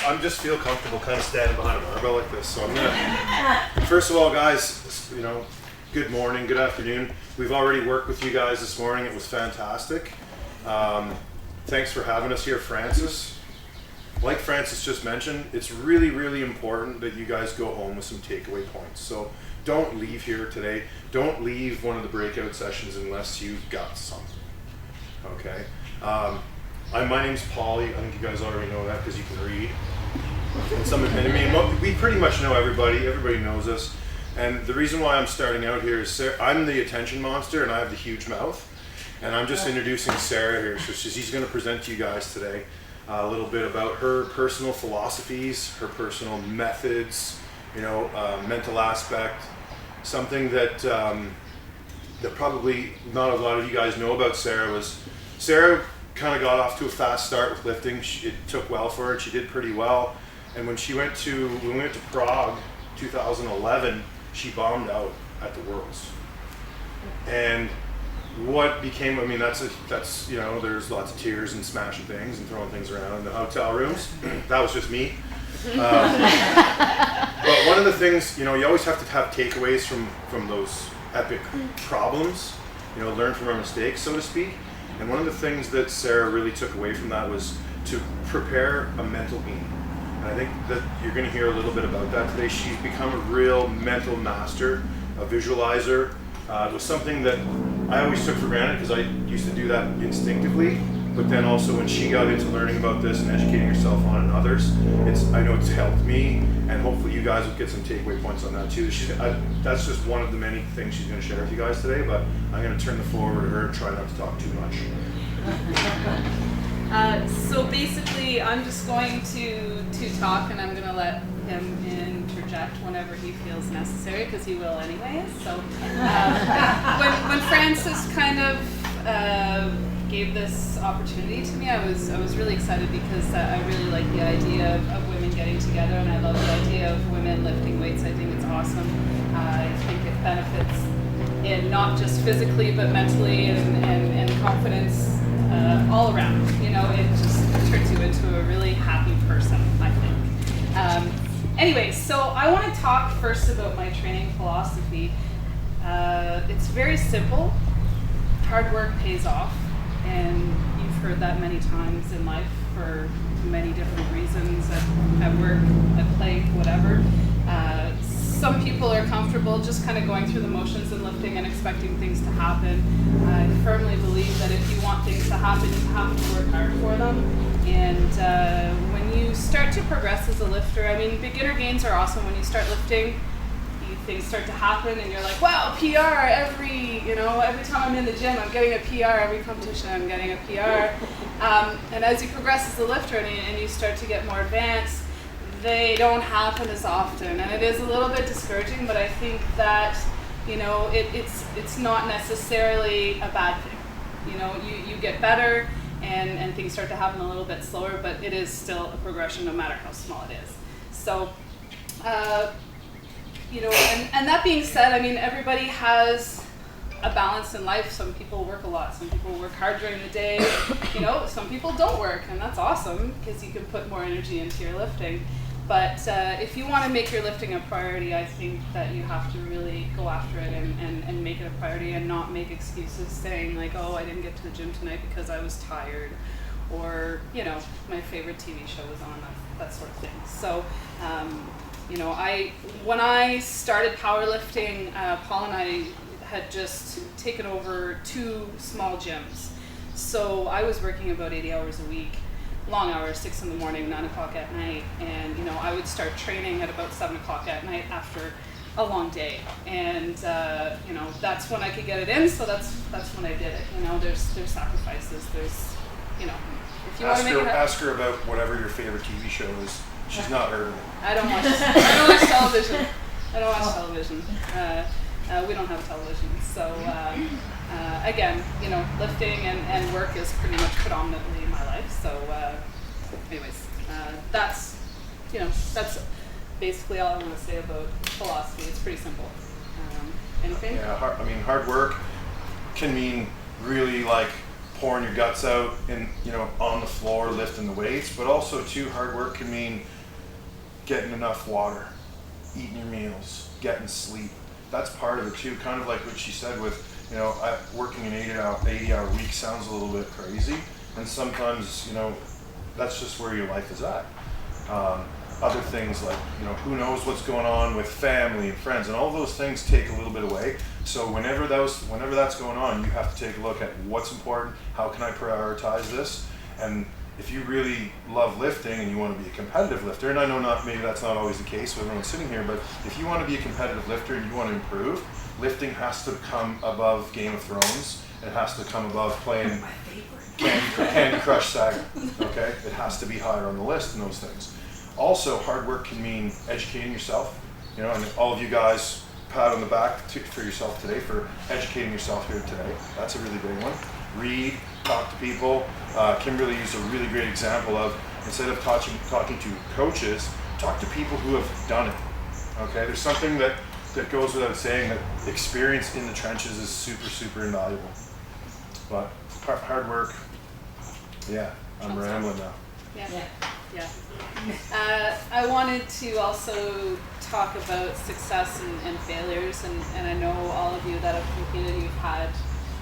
I just feel comfortable kind of standing behind a barbell like this. So I'm gonna, first of all, guys, you know, good morning, good afternoon. We've already worked with you guys this morning. It was fantastic. Thanks for having us here, Francis. Like Francis just mentioned, it's really, really important that you guys go home with some takeaway points. So don't leave here today. Don't leave one of the breakout sessions unless you've got something. Okay. My name's Paulie. I think you guys already know that because you can read. And we pretty much know everybody. Everybody knows us. And the reason why I'm starting out here is I'm the attention monster and I have the huge mouth. And I'm just introducing Sarah here. So she's going to present to you guys today a little bit about her personal philosophies, her personal methods, you know, mental aspect. Something that that probably not a lot of you guys know about Sarah was Sarah kind of got off to a fast start with lifting. It took well for her and she did pretty well. And when we went to Prague 2011, she bombed out at the Worlds. And what became, I mean, that's you know, there's lots of tears and smashing things and throwing things around in the hotel rooms. That was just me. But one of the things, you know, you always have to have takeaways from those epic problems, you know, learn from our mistakes, so to speak. And one of the things that Sarah really took away from that was to prepare a mental being. And I think that you're going to hear a little bit about that today. She's become a real mental master, a visualizer. It was something that I always took for granted because I used to do that instinctively. But then also when she got into learning about this and educating herself on it and others, I know it's helped me, and hopefully you guys will get some takeaway points on that too. That's just one of the many things she's going to share with you guys today, but I'm going to turn the floor over to her and try not to talk too much. So basically, I'm just going to talk, and I'm going to let him interject whenever he feels necessary, because he will anyways. So when Francis kind of gave this opportunity to me, I was really excited because I really like the idea of women getting together, and I love the idea of women lifting weights. I think it's awesome. I think it benefits in not just physically but mentally and confidence all around. You know, it just turns you into a really happy person, I think. Anyway, so I want to talk first about my training philosophy. It's very simple. Hard work pays off. And you've heard that many times in life for many different reasons, at work, at play, whatever. Some people are comfortable just kind of going through the motions and lifting and expecting things to happen. I firmly believe that if you want things to happen, you have to work hard for them. And when you start to progress as a lifter, I mean, beginner gains are awesome. When you start lifting, things start to happen and you're like, wow, PR every time I'm in the gym, I'm getting a PR, every competition I'm getting a PR. And as you progress as a lifter and you start to get more advanced, they don't happen as often, and it is a little bit discouraging, but I think that, you know, it's not necessarily a bad thing. You know, you get better and things start to happen a little bit slower, but it is still a progression no matter how small it is. So you know, and that being said, I mean, everybody has a balance in life. Some people work a lot. Some people work hard during the day. You know, some people don't work, and that's awesome because you can put more energy into your lifting. But if you want to make your lifting a priority, I think that you have to really go after it and make it a priority and not make excuses saying like, oh, I didn't get to the gym tonight because I was tired, or, you know, my favorite TV show was on, that sort of thing. So, you know, when I started powerlifting, Paul and I had just taken over 2 small gyms. So I was working about 80 hours a week, long hours, 6 in the morning, 9 o'clock at night. And, you know, I would start training at about 7 o'clock at night after a long day. And, you know, that's when I could get it in. So that's when I did it. You know, there's sacrifices. There's, you know, if you want to make it happen. Ask her about whatever your favorite TV show is. She's not heard of it. I don't watch television. I don't watch television. We don't have television. So, again, you know, lifting and work is pretty much predominantly my life. So, anyways, that's basically all I want to say about philosophy. It's pretty simple. Anything? Yeah, hard work can mean really like pouring your guts out in, on the floor, lifting the weights, but also too, hard work can mean getting enough water, eating your meals, getting sleep. That's part of it too, kind of like what she said with, working an 80-hour week sounds a little bit crazy, and sometimes, that's just where your life is at. Other things like, who knows what's going on with family and friends, and all those things take a little bit away. So whenever that's going on, you have to take a look at what's important, how can I prioritize this, and if you really love lifting and you want to be a competitive lifter, and I know maybe that's not always the case with everyone sitting here, but if you want to be a competitive lifter and you want to improve, lifting has to come above Game of Thrones. It has to come above playing Candy Crush Saga. Okay, it has to be higher on the list than those things. Also, hard work can mean educating yourself. And all of you guys, pat on the back for yourself today for educating yourself here today. That's a really big one. Read, talk to people. Kimberly used a really great example of, instead of talking to coaches, talk to people who have done it. Okay, there's something that goes without saying, that experience in the trenches is super, super invaluable. But hard work, I'm rambling now. Yeah. I wanted to also talk about success and failures, and I know all of you that have competed, you've had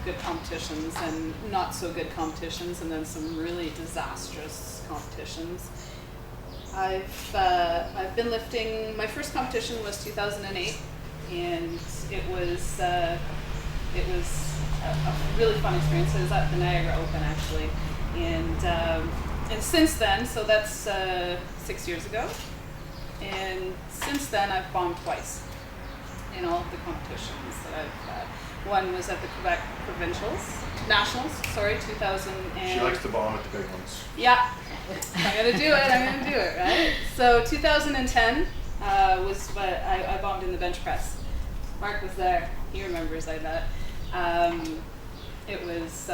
good competitions and not so good competitions, and then some really disastrous competitions. I've been lifting. My first competition was 2008, and it was a really fun experience. It was at the Niagara Open actually, and since then, so that's 6 years ago, and since then I've bombed twice in all of the competitions that I've had. One was at the Quebec Nationals, 2000. She likes to bomb at the big ones. Yeah, I'm gonna do it, right? So 2010 was what I bombed in the bench press. Mark was there, he remembers, I bet. It was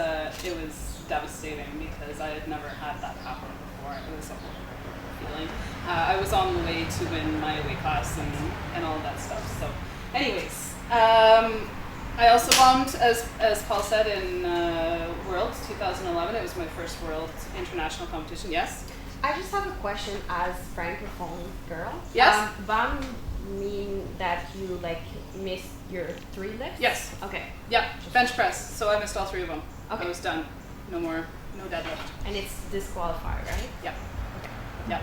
devastating because I had never had that happen before. It was a horrible feeling. I was on the way to win my weight class and all of that stuff. So anyways, I also bombed, as Paul said, in Worlds 2011. It was my first World International competition. Yes? I just have a question as Francophone girl. Yes? Bomb mean that you missed your 3 lifts? Yes. Okay. Yep, bench press. So I missed all 3 of them. Okay. I was done. No deadlift. And it's disqualified, right? Yep. Yep.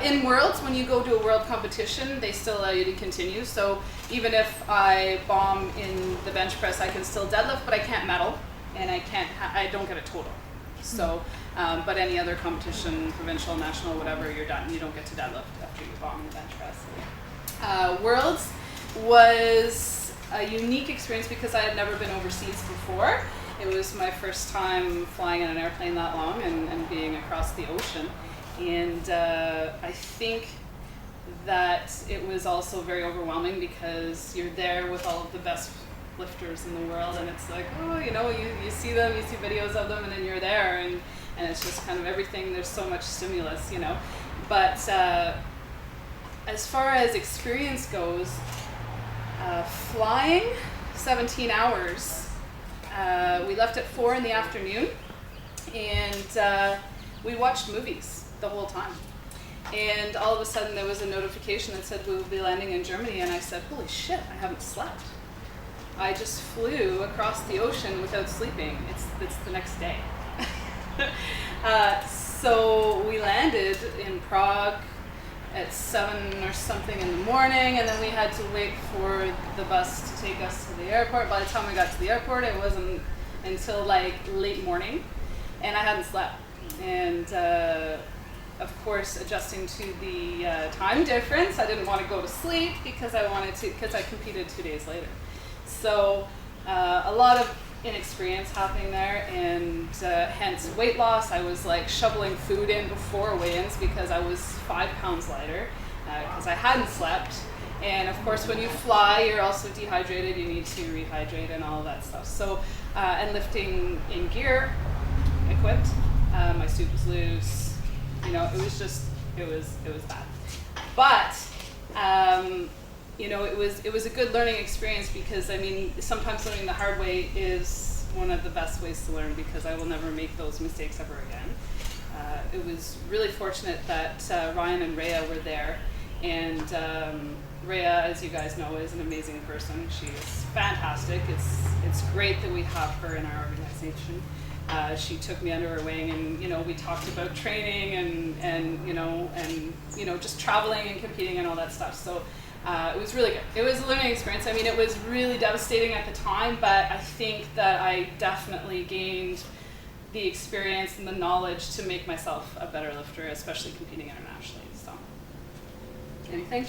In Worlds, when you go to a world competition, they still allow you to continue. So even if I bomb in the bench press, I can still deadlift, but I can't medal, and I don't get a total. So, but any other competition, provincial, national, whatever, you're done. You don't get to deadlift after you bomb in the bench press. Worlds was a unique experience because I had never been overseas before. It was my first time flying in an airplane that long and being across the ocean. And I think that it was also very overwhelming because you're there with all of the best lifters in the world, and it's like, you see them, you see videos of them, and then you're there, and it's just kind of everything. There's so much stimulus, But as far as experience goes, flying 17 hours, we left at 4 in the afternoon, and we watched movies the whole time. And all of a sudden there was a notification that said we will be landing in Germany, and I said, holy shit, I haven't slept. I just flew across the ocean without sleeping. It's the next day. So we landed in Prague at 7 or something in the morning, and then we had to wait for the bus to take us to the airport. By the time we got to the airport, it wasn't until late morning, and I hadn't slept. And of course, adjusting to the time difference, I didn't want to go to sleep because I competed 2 days later. So a lot of inexperience happening there, and hence weight loss. I was shoveling food in before weigh-ins because I was 5 pounds lighter because I hadn't slept. And of course, when you fly, you're also dehydrated. You need to rehydrate and all of that stuff. So and lifting in gear, equipped, my suit was loose. It was bad. But it was a good learning experience because sometimes learning the hard way is one of the best ways to learn, because I will never make those mistakes ever again. It was really fortunate that Ryan and Rhea were there, and Rhea, as you guys know, is an amazing person. She's fantastic. It's great that we have her in our organization. She took me under her wing, and we talked about training and just traveling and competing and all that stuff. So it was really good. It was a learning experience. I mean, it was really devastating at the time, but I think that I definitely gained the experience and the knowledge to make myself a better lifter, especially competing internationally. So, anything?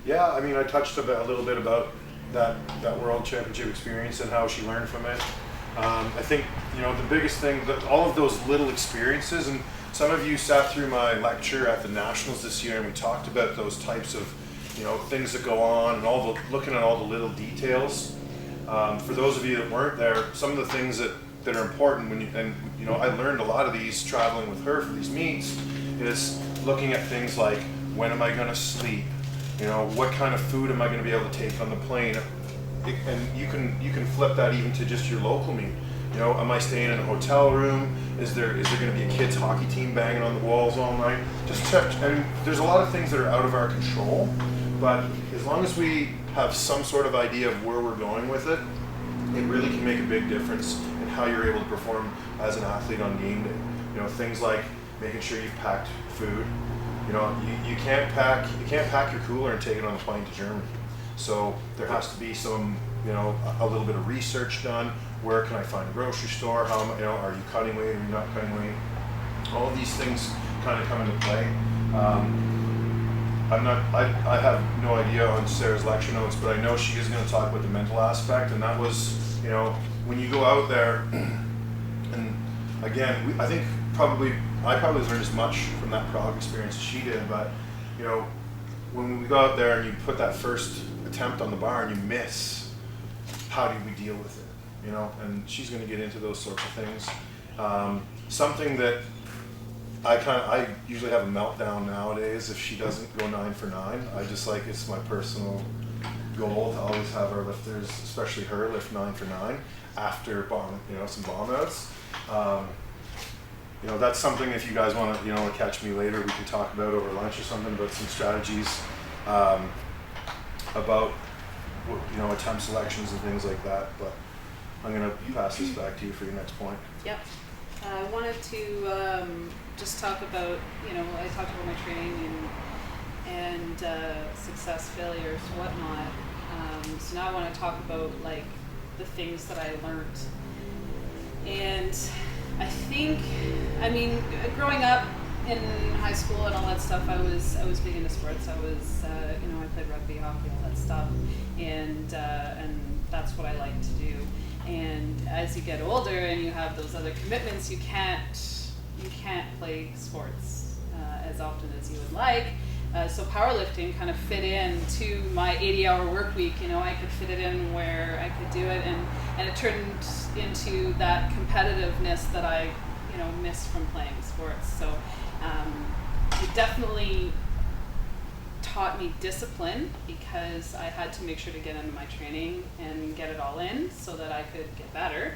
Yeah, I mean, I touched a little bit about that World Championship experience and how she learned from it. I think, the biggest thing, that all of those little experiences, and some of you sat through my lecture at the Nationals this year, and we talked about those types of, things that go on, and looking at all the little details. For those of you that weren't there, some of the things that are important I learned a lot of these traveling with her for these meets, is looking at things like, when am I going to sleep? What kind of food am I going to be able to take on the plane? And you can flip that even to just your local meet. Am I staying in a hotel room? Is there going to be a kids hockey team banging on the walls all night? Just check. I mean, there's a lot of things that are out of our control, but as long as we have some sort of idea of where we're going with it, it really can make a big difference in how you're able to perform as an athlete on game day. Things like making sure you've packed food. You can't pack your cooler and take it on the plane to Germany. So there has to be some, a little bit of research done. Where can I find a grocery store? How am I, are you cutting weight? Are you not cutting weight? All of these things kind of come into play. I have no idea on Sarah's lecture notes, but I know she is going to talk about the mental aspect, and that was, when you go out there, and again, I probably learned as much from that Prague experience as she did, but, when we go out there and you put that first attempt on the bar and you miss, how do we deal with it? And she's going to get into those sorts of things. Something that I usually have a meltdown nowadays if she doesn't go 9 for 9. It's my personal goal to always have our lifters, especially her, lift 9 for 9 after some bomb outs. That's something, if you guys want to catch me later, we can talk about over lunch or something, about some strategies about attempt selections and things like that. But I'm going to pass this back to you for your next point. Yep. I wanted to just talk about, I talked about my training and success, failures, whatnot. So now I want to talk about the things that I learned. And I think, growing up in high school and all that stuff, I was big into sports. I was, I played rugby, hockey, all that stuff, and that's what I like to do. And as you get older and you have those other commitments, you can't play sports as often as you would like. So powerlifting kind of fit into my 80-hour work week. I could fit it in where I could do it, and it turned into that competitiveness that I missed from playing sports. So it definitely taught me discipline, because I had to make sure to get into my training and get it all in so that I could get better.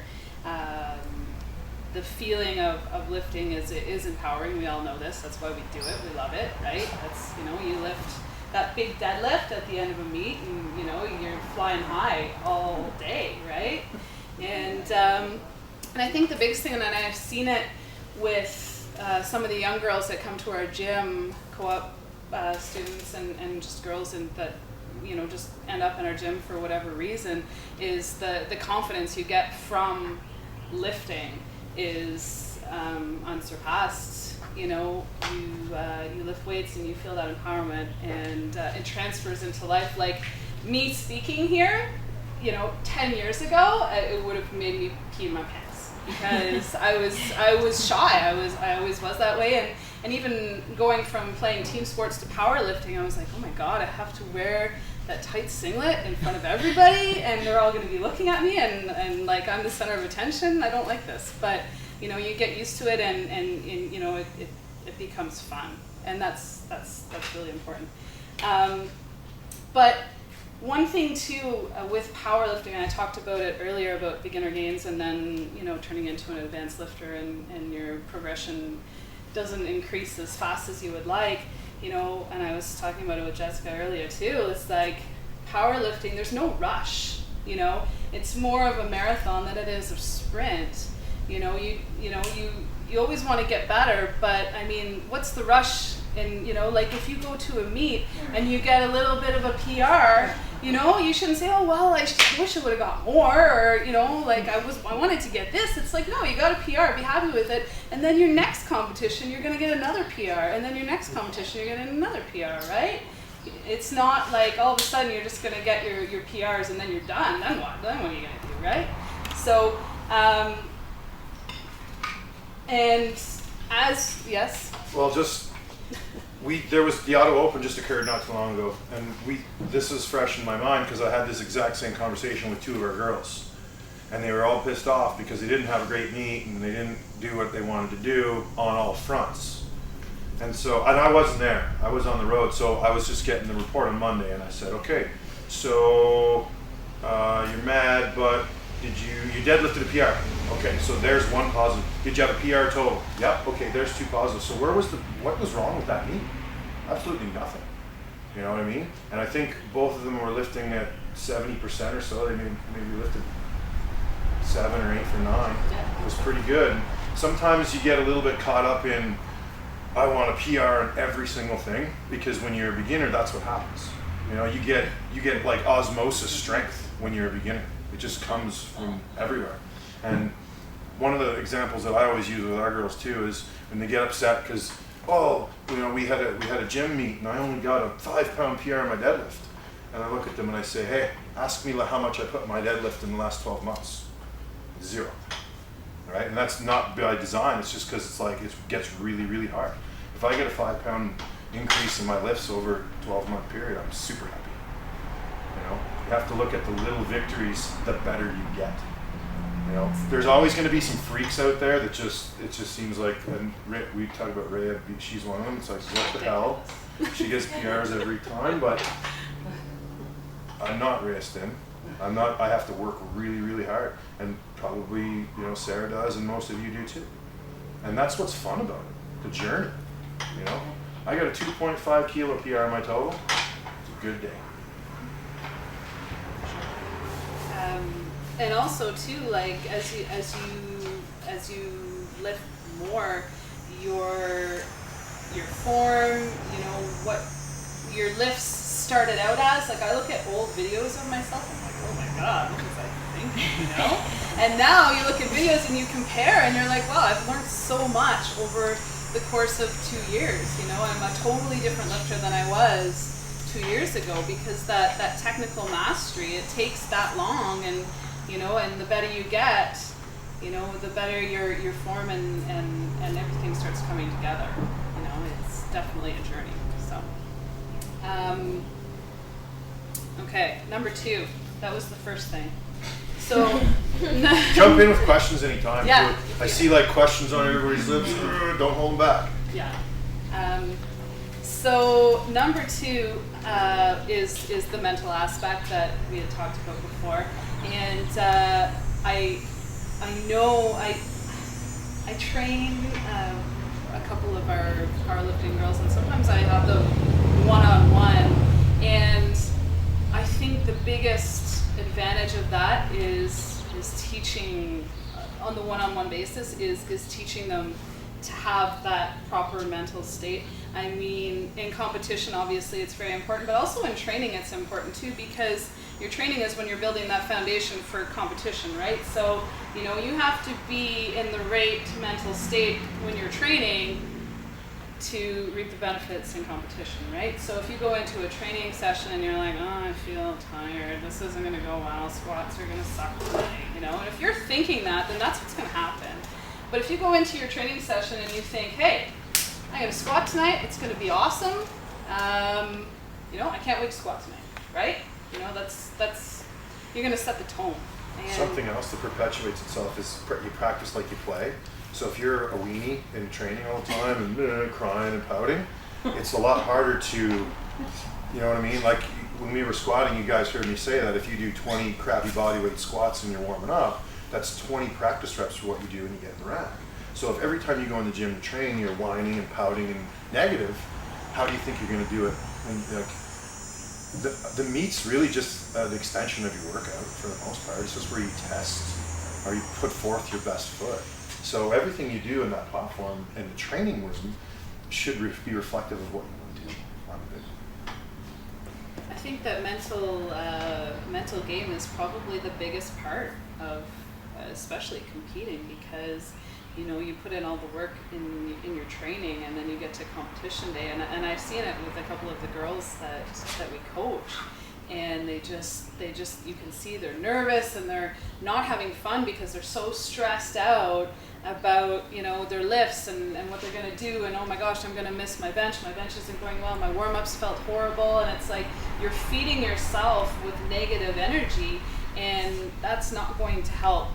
The feeling of lifting is empowering. We all know this. That's why we do it. We love it, right? That's, you lift that big deadlift at the end of a meet, and you're flying high all day, right? And I think the biggest thing, and I've seen it with some of the young girls that come to our gym, co-op students and just girls that just end up in our gym for whatever reason, is the confidence you get from lifting is unsurpassed. You lift weights and you feel that empowerment, and it transfers into life. Like me speaking here, 10 years ago, it would have made me pee in my pants, because I was shy. I always was that way, and even going from playing team sports to powerlifting, I was like, oh my god, I have to wear that tight singlet in front of everybody, and they're all going to be looking at me, and like I'm the center of attention. I don't like this, but you get used to it, and it becomes fun, and that's really important. But one thing too with powerlifting, and I talked about it earlier about beginner gains and then, you know, turning into an advanced lifter and your progression doesn't increase as fast as you would like, you know, and I was talking about it with Jessica earlier too. It's like powerlifting, there's no rush, you know, it's more of a marathon than it is a sprint. You know, you always want to get better, but I mean, what's the rush? And, you know, like if you go to a meet and you get a little bit of a PR, you know, you shouldn't say, oh, well, I wish I would have got more, or, you know, like I wanted to get this. It's like, no, you got a PR, be happy with it. And then your next competition, you're going to get another PR. And then your next competition, you're getting another PR, right? It's not like all of a sudden you're just going to get your PRs and then you're done. Then what? Then what are you going to do, right? So, and as, yes? Well, there was the Auto Open just occurred not too long ago, and this is fresh in my mind because I had this exact same conversation with two of our girls, and they were all pissed off because they didn't have a great meet and they didn't do what they wanted to do on all fronts. And I wasn't there, I was on the road, so I was just getting the report on Monday, and I said, okay, so you're mad, but you deadlifted a PR. Okay, so there's one positive. Did you have a PR total? Yep. Okay, there's two positives. So what was wrong with that meet? Absolutely nothing. You know what I mean? And I think both of them were lifting at 70% or so. They maybe lifted 7 or 8 for 9. It was pretty good. Sometimes you get a little bit caught up in, I want a PR on every single thing, because when you're a beginner, that's what happens. You know, you get like osmosis strength when you're a beginner. It just comes from everywhere. And one of the examples that I always use with our girls too is when they get upset because, oh, you know, we had a gym meet and I only got a 5-pound PR on my deadlift. And I look at them and I say, hey, ask me how much I put in my deadlift in the last 12 months. 0. Right? And that's not by design. It's just because it's like it gets really, really hard. If I get a 5-pound increase in my lifts over a 12-month period, I'm super happy. You know, you have to look at the little victories, the better you get. You know, there's always going to be some freaks out there that it just seems like, and we talk about Rhea, she's one of them. It's like, what the hell? She gets PRs every time, but I'm not Rhea Stin. I have to work really, really hard, and probably, you know, Sarah does, and most of you do too. And that's what's fun about it, the journey. You know, I got a 2.5 kilo PR on my total. It's a good day. And also too, like as you lift more, your form, you know, what your lifts started out as. Like I look at old videos of myself, I'm like, oh my god, what was I thinking, you know? And now you look at videos and you compare, and you're like, wow, I've learned so much over the course of 2 years. You know, I'm a totally different lifter than I was 2 years ago, because that technical mastery, it takes that long, and you know, and the better you get, you know, the better your form and everything starts coming together. You know, it's definitely a journey. So okay, number 2, that was the first thing. So jump in with questions anytime. Yeah. I see like questions on everybody's lips. Don't hold them back. Yeah. So number 2 is the mental aspect that we had talked about before, and I know I train a couple of our powerlifting girls, and sometimes I have them one-on-one, and I think the biggest advantage of that is teaching on the one-on-one basis is teaching them to have that proper mental state. I mean, in competition, obviously, it's very important, but also in training, it's important too, because your training is when you're building that foundation for competition, right? So, you know, you have to be in the right mental state when you're training to reap the benefits in competition, right? So if you go into a training session and you're like, oh, I feel tired, this isn't gonna go well, squats are gonna suck today, you know? And if you're thinking that, then that's what's gonna happen. But if you go into your training session and you think, hey, I'm gonna squat tonight, it's gonna be awesome, you know, I can't wait to squat tonight, right? You know, that's you're gonna set the tone. And something else that perpetuates itself is you practice like you play. So if you're a weenie in training all the time and crying and pouting, it's a lot harder to, you know what I mean? Like when we were squatting, you guys heard me say that if you do 20 crappy bodyweight squats and you're warming up, that's 20 practice reps for what you do when you get in the rack. So if every time you go in the gym to train, you're whining and pouting and negative, how do you think you're going to do it? And like, the meet's really just the extension of your workout for the most part. It's just where you test or you put forth your best foot. So everything you do in that platform and the training room should be reflective of what you want to do. I think that mental game is probably the biggest part of especially competing, because you put in all the work in your training, and then you get to competition day, and I've seen it with a couple of the girls that we coach, and they just you can see they're nervous and they're not having fun because they're so stressed out about their lifts and what they're going to do, and oh my gosh, I'm going to miss my bench isn't going well, my warm-ups felt horrible, and it's like you're feeding yourself with negative energy, and that's not going to help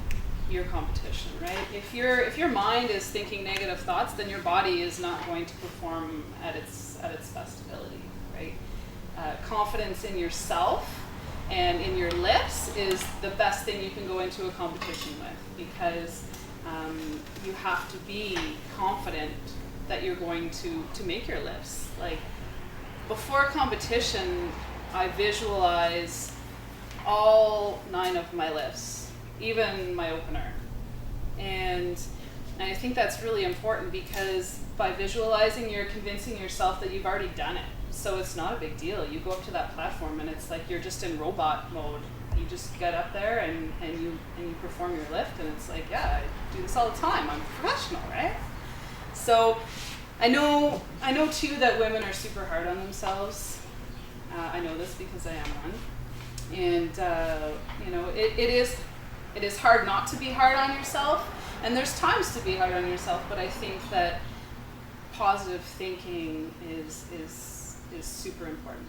your competition, right? If your mind is thinking negative thoughts, then your body is not going to perform at its best ability, right? Confidence in yourself and in your lifts is the best thing you can go into a competition with, because you have to be confident that you're going to make your lifts. Like, before competition, I visualize all 9 of my lifts, even my opener. And I think that's really important, because by visualizing, you're convincing yourself that you've already done it. So it's not a big deal. You go up to that platform and it's like you're just in robot mode. You just get up there and you perform your lift, and it's like, yeah, I do this all the time. I'm a professional, right? So I know too that women are super hard on themselves. I know this because I am one. And it is hard not to be hard on yourself, and there's times to be hard on yourself, but I think that positive thinking is super important.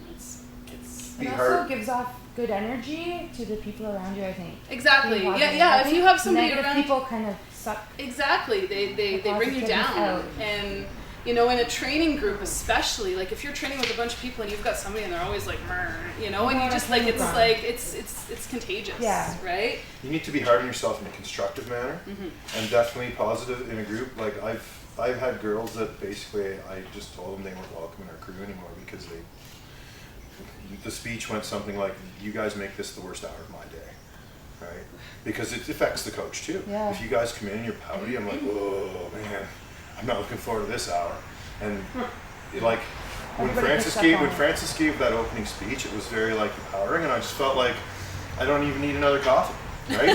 It also gives off good energy to the people around you, I think. Exactly. Yeah. If you have somebody negative around, people kind of suck. Exactly. They bring you down. Out. And in a training group especially, like if you're training with a bunch of people and you've got somebody and they're always like, and you just like, it's contagious, right? You need to be hard on yourself in a constructive manner, and definitely positive in a group. Like I've had girls that basically I just told them they weren't welcome in our crew anymore because the speech went something like, you guys make this the worst hour of my day, right? Because it affects the coach too. Yeah. If you guys come in and you're pouty, I'm like, oh man, I'm not looking forward to this hour. And like when Francis gave that opening speech, it was very like empowering, and I just felt like I don't even need another coffee, right?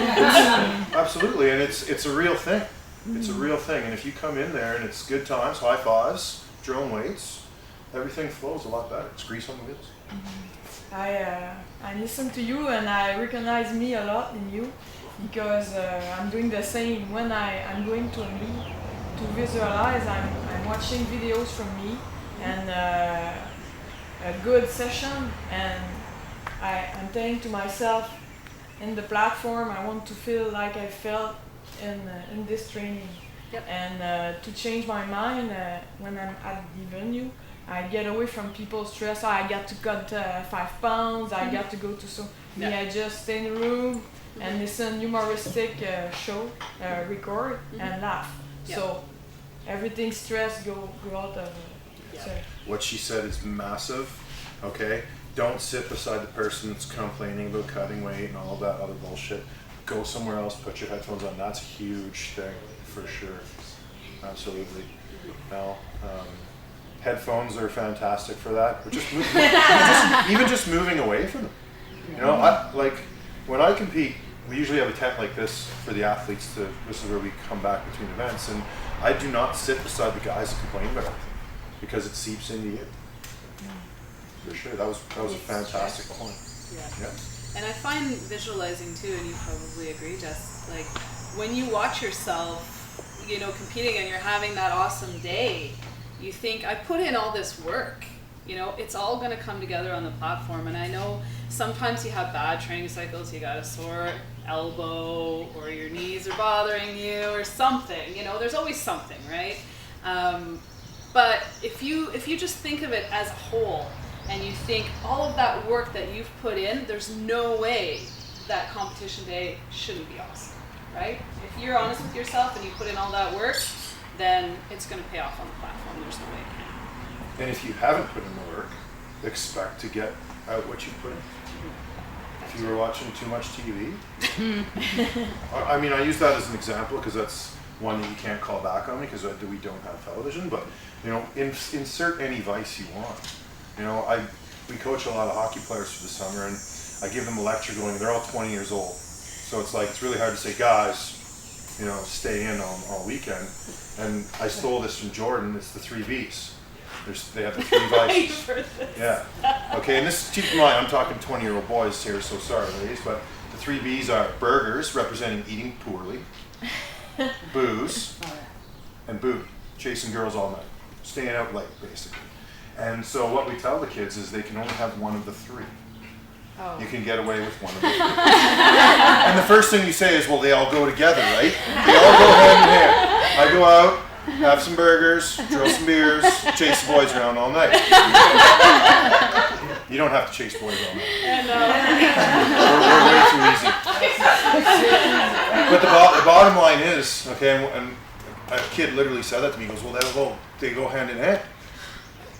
Absolutely, and it's a real thing. It's a real thing, and if you come in there and it's good times, high fives, drone weights, everything flows a lot better. It's grease on the wheels. I listen to you and I recognize me a lot in you, because I'm doing the same. When I'm going to a meet to visualize, I'm watching videos from me and a good session, and I'm saying to myself, in the platform, I want to feel like I felt in this training. Yep. And to change my mind, when I'm at the venue, I get away from people's stress. I got to cut 5 pounds. I got to go to I just stay in the room and listen humoristic show, record and laugh. So everything stress go out of it. So. What she said is massive. Okay, don't sit beside the person that's complaining about cutting weight and all of that other bullshit. Go somewhere else. Put your headphones on. That's a huge thing for sure. Absolutely. Now. Headphones are fantastic for that, but even just moving away from them. Like when I compete, we usually have a tent like this for the athletes. This is where we come back between events, and I do not sit beside the guys that complain about everything, because it seeps into you. For sure, that was a fantastic point. Yeah. And I find visualizing too, and you probably agree, Jess, like when you watch yourself, competing and you're having that awesome day, you think, I put in all this work, it's all going to come together on the platform. And I know sometimes you have bad training cycles, you got a sore elbow, or your knees are bothering you, or something, there's always something, right? But if you just think of it as a whole, and you think all of that work that you've put in, there's no way that competition day shouldn't be awesome, right? If you're honest with yourself and you put in all that work, then it's going to pay off on the platform. There's no way it can. And if you haven't put in the work, expect to get out what you put in. If you were watching too much TV, I mean, I use that as an example because that's one that you can't call back on me because we don't have television. But you know, insert any vice you want. You know, we coach a lot of hockey players for the summer, and I give them a lecture going. They're all 20 years old, so it's like it's really hard to say, guys, you know, stay in all weekend. And I stole this from Jordan. It's the 3 V's. They have the 3 vices. Yeah. Okay, and this, keep in mind, I'm talking 20-year-old boys here, so sorry, ladies, but the 3 B's are burgers, representing eating poorly, booze, and booty, chasing girls all night, staying out late, basically. And so what we tell the kids is they can only have one of the 3. Oh. You can get away with one of the 3. And the first thing you say is, well, they all go together, right? They all go hand in hand. I go out, have some burgers, drill some beers, chase the boys around all night. You don't have to chase boys all night. We're way too easy. But the bottom line is, okay, and a kid literally said that to me. He goes, well, they go hand in hand.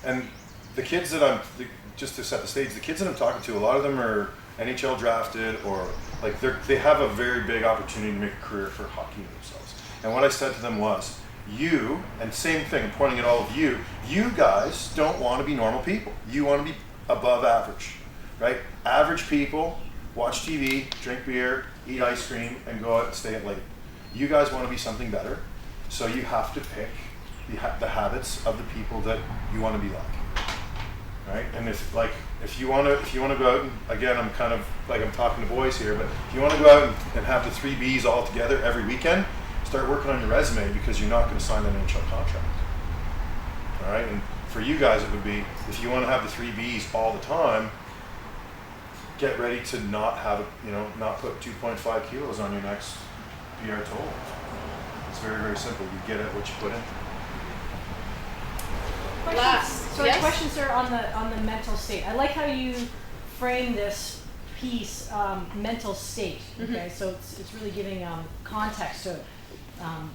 And the kids that just to set the stage, the kids that I'm talking to, a lot of them are NHL drafted or like they have a very big opportunity to make a career for hockey themselves. And what I said to them was, you, and same thing, I'm pointing at all of you guys don't want to be normal people. You want to be above average, right? Average people watch TV, drink beer, eat ice cream, and go out and stay up late. You guys want to be something better, so you have to pick the habits of the people that you want to be like, right? And if you want to go out and, again, I'm kind of like I'm talking to boys here, but if you want to go out and have the 3 B's all together every weekend, start working on your resume because you're not going to sign an NHL contract. All right, and for you guys, it would be if you want to have the 3 B's all the time, get ready to not put 2.5 kilos on your next PR total. It's very, very simple. You get at what you put in. Last. The question, sir, on the mental state. I like how you frame this piece, mental state. Okay, so it's really giving context to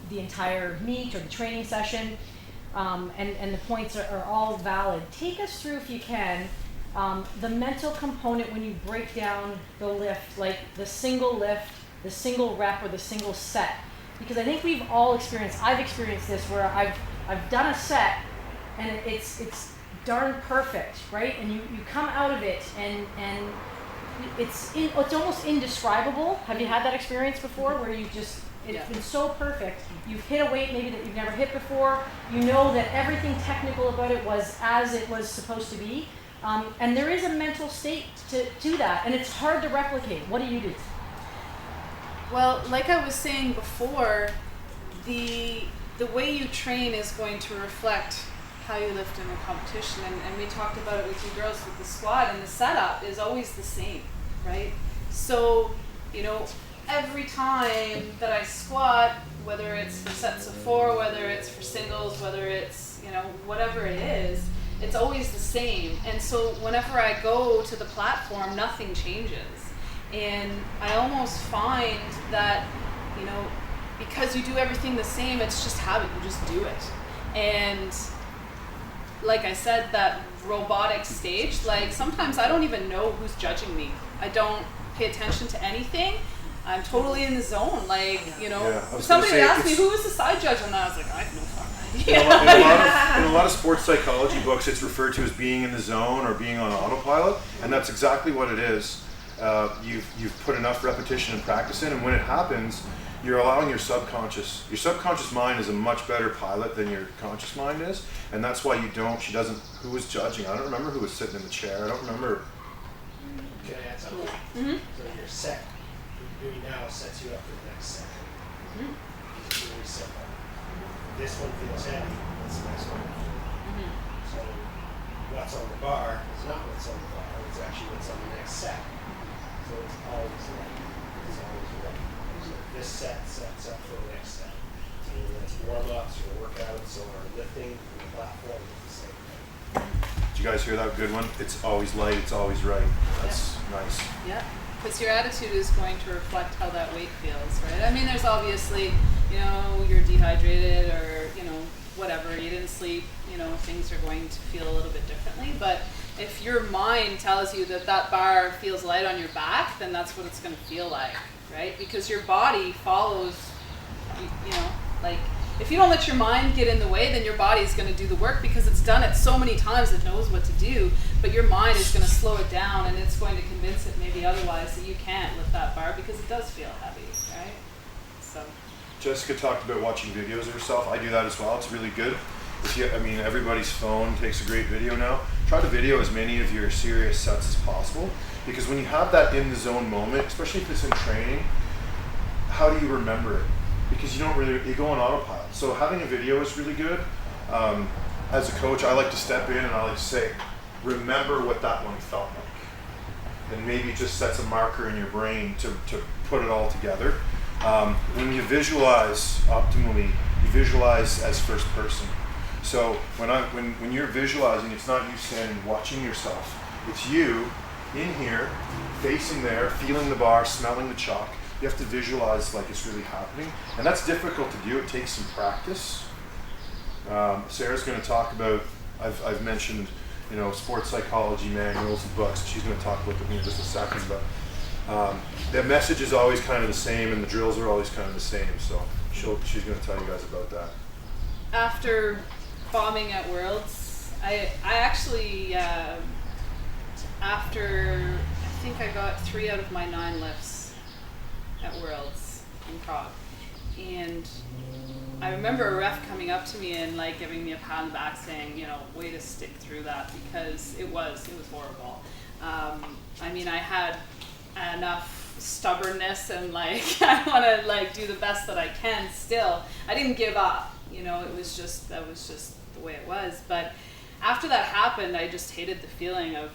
the entire meet or the training session, and the points are all valid. Take us through, if you can, the mental component when you break down the lift, like the single lift, the single rep, or the single set. Because I think we've all I've experienced this where I've done a set and it's darn perfect, right? And you come out of it and it's almost indescribable. Have you had that experience before where it's been so perfect, you've hit a weight maybe that you've never hit before, you know that everything technical about it was as it was supposed to be, and there is a mental state to that, and it's hard to replicate. What do you do? Well, like I was saying before, the way you train is going to reflect how you lift in a competition, and we talked about it with you girls with the squat, and the setup is always the same, right? So, every time that I squat, whether it's for sets of 4, whether it's for singles, whether it's, whatever it is, it's always the same. And so whenever I go to the platform, nothing changes. And I almost find that, because you do everything the same, it's just habit, you just do it. And like I said, that robotic stage, like sometimes I don't even know who's judging me. I don't pay attention to anything. I'm totally in the zone. Like, somebody asked me who was the side judge on that. I was like, I have no fucking idea. In a lot of sports psychology books, it's referred to as being in the zone or being on autopilot, and that's exactly what it is. You've put enough repetition and practice in, and when it happens, you're allowing your subconscious mind is a much better pilot than your conscious mind is, and that's why who was judging? I don't remember who was sitting in the chair. I don't remember. Can I add something? Mm-hmm. So your set, what you're doing now sets you up for the next set. Mm-hmm. You reset that. This one feels heavy, that's the next one. Mm-hmm. So what's on the bar is not what's on the bar, it's actually what's on the next set. So it's always right. It's always right. So this set sets up for the next set. So it's warm-ups or workouts or lifting, the platform is the same thing. Did you you guys hear that? Good one. It's always light, it's always right. That's nice. Yeah, because your attitude is going to reflect how that weight feels, right? I mean, there's obviously, you're dehydrated or, whatever, you didn't sleep, things are going to feel a little bit differently. But if your mind tells you that that bar feels light on your back, then that's what it's going to feel like, right? Because your body follows, like, if you don't let your mind get in the way, then your body is going to do the work because it's done it so many times it knows what to do, but your mind is going to slow it down and it's going to convince it maybe otherwise that you can't lift that bar because it does feel heavy, right? So Jessica talked about watching videos of herself. I do that as well. It's really good. Everybody's phone takes a great video now. Try to video as many of your serious sets as possible, because when you have that in the zone moment, especially if it's in training, how do you remember it? Because you go on autopilot. So having a video is really good. As a coach, I like to step in and I like to say, remember what that one felt like. And maybe it just sets a marker in your brain to put it all together. When you visualize optimally, you visualize as first person. So when you're visualizing, it's not you standing watching yourself. It's you in here, facing there, feeling the bar, smelling the chalk. You have to visualize like it's really happening. And that's difficult to do. It takes some practice. Sarah's going to talk about, I've mentioned, sports psychology manuals and books. She's going to talk about them in just a second. But the message is always kind of the same and the drills are always kind of the same. So she's going to tell you guys about that. after bombing at Worlds, I actually, after, I think I got 3 out of my 9 lifts at Worlds in Prague. And I remember a ref coming up to me and like giving me a pat on the back saying, way to stick through that, because it was horrible. I mean, I had enough stubbornness and like, I want to like do the best that I can still. I didn't give up, that was just the way it was. But after that happened, I just hated the feeling of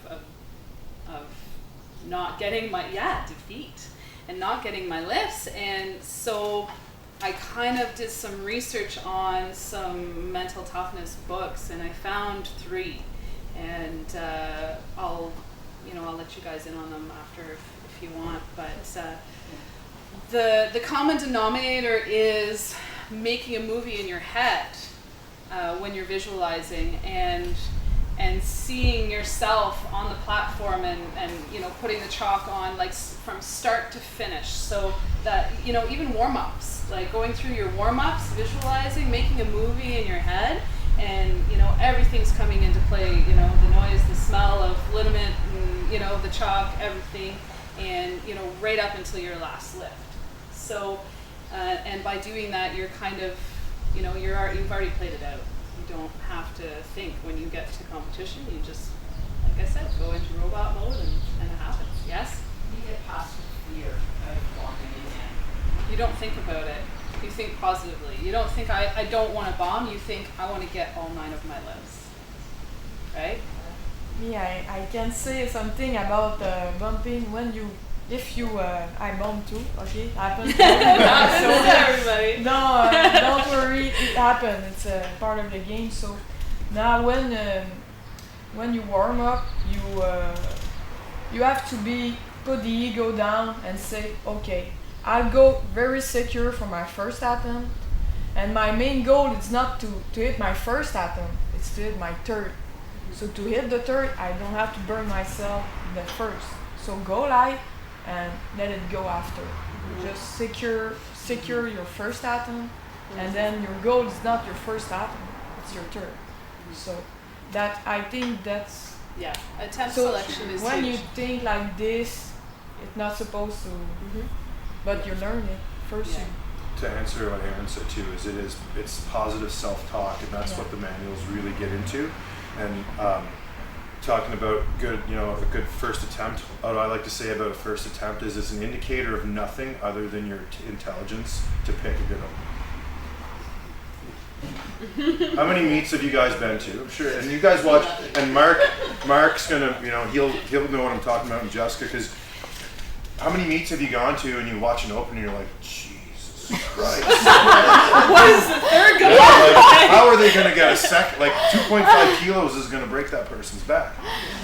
not getting my, defeat and not getting my lifts. And so I kind of did some research on some mental toughness books, and I found 3, and I'll let you guys in on them after if you want. But the common denominator is making a movie in your head when you're visualizing, and seeing yourself on the platform and putting the chalk on like from start to finish, so that even warm-ups, like going through your warm-ups, visualizing, making a movie in your head, and everything's coming into play, the noise, the smell of liniment, and the chalk, everything, and right up until your last lift. So and by doing that, you're kind of you've already played it out. You don't have to think when you get to competition. You just, like I said, go into robot mode and it happens. Yes? You get past the fear of bombing again. You don't think about it. You think positively. You don't think, I don't want to bomb. You think, I want to get all 9 of my lifts. Right? Me, I can say something about bumping I bomb too, okay? Happens to Everybody. No, don't worry, it happens. It's a part of the game. So now when you warm up, you have to put the ego down and say, okay, I'll go very secure for my first attempt, and my main goal is not to hit my first attempt, it's to hit my third. So to hit the third, I don't have to burn myself in the first. So go light and let it go after. Just secure your first attempt, and then your goal is not your first attempt, it's your third. So that, I think that's, attempt so selection is when huge. you think like this, it's not supposed to, but you learn it first. Yeah. To answer what Aaron said too, it's positive self-talk, and that's what the manuals really get into. And talking about a good first attempt, what I like to say about a first attempt is it's an indicator of nothing other than your intelligence to pick a good one. How many meets have you guys been to? I'm sure, and you guys watch, and Mark's gonna, he'll know what I'm talking about, and Jessica, because how many meets have you gone to and you watch an open and you're like, Jesus Christ. What is the third going Like, how are they going to get a second? Like 2.5 kilos is going to break that person's back,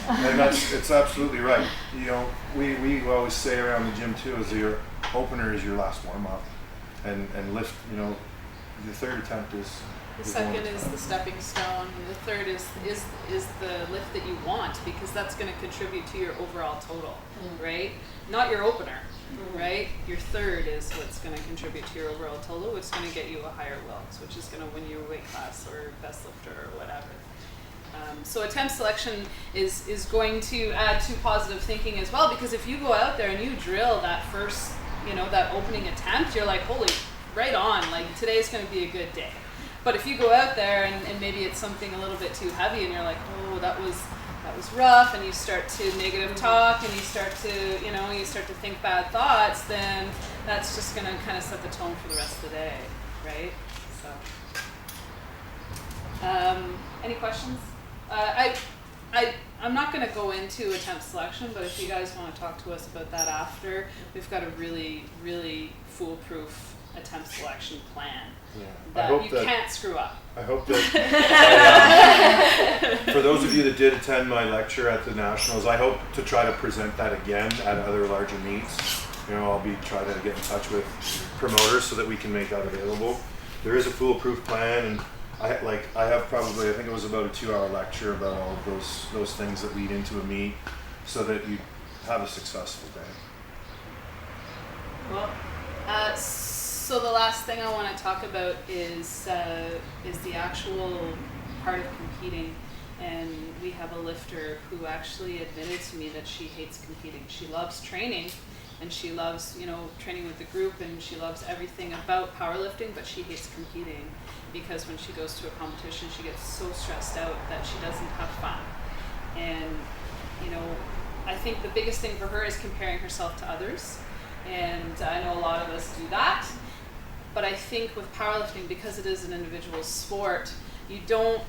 and it's absolutely right. You know, we always say around the gym too, is your opener is your last warm up, and lift. You know, the third attempt is. The second is the stepping stone, and the third is the lift that you want, because that's going to contribute to your overall total, right? Not your opener, right? Your third is what's going to contribute to your overall total, which is going to get you a higher Wilks, which is going to win you a weight class or best lifter or whatever. So attempt selection is going to add to positive thinking as well, because if you go out there and you drill that first, that opening attempt, you're like, holy, right on, like today's going to be a good day. But if you go out there and maybe it's something a little bit too heavy and you're like, oh, that was rough, and you start to negative talk and you start to think bad thoughts, then that's just going to kind of set the tone for the rest of the day, right? So, any questions? I'm not going to go into attempt selection, but if you guys want to talk to us about that after, we've got a really, really foolproof attempt selection plan. Yeah. That you can't screw up. I hope that for those of you that did attend my lecture at the Nationals, I hope to try to present that again at other larger meets. I'll be trying to get in touch with promoters so that we can make that available. There is a foolproof plan, and I have probably, I think it was about a 2-hour lecture about all of those things that lead into a meet, so that you have a successful day. Well, so the last thing I want to talk about is the actual part of competing, and we have a lifter who actually admitted to me that she hates competing. She loves training, and she loves training with the group, and she loves everything about powerlifting, but she hates competing because when she goes to a competition, she gets so stressed out that she doesn't have fun. And I think the biggest thing for her is comparing herself to others, and I know a lot of us do that. But I think with powerlifting, because it is an individual sport, you don't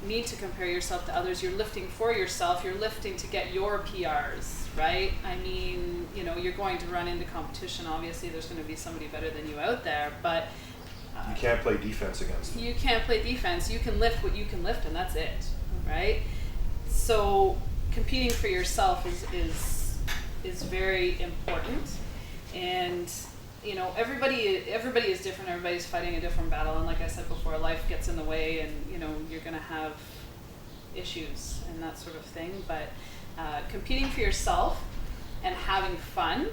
need to compare yourself to others. You're lifting for yourself. You're lifting to get your PRs, right? I mean, you're going to run into competition. Obviously, there's going to be somebody better than you out there, but you can't play defense against them. You can't play defense. You can lift what you can lift, and that's it, right? So competing for yourself is very important, and everybody is different. Everybody's fighting a different battle, and like I said before, life gets in the way, and you're going to have issues and that sort of thing. But competing for yourself and having fun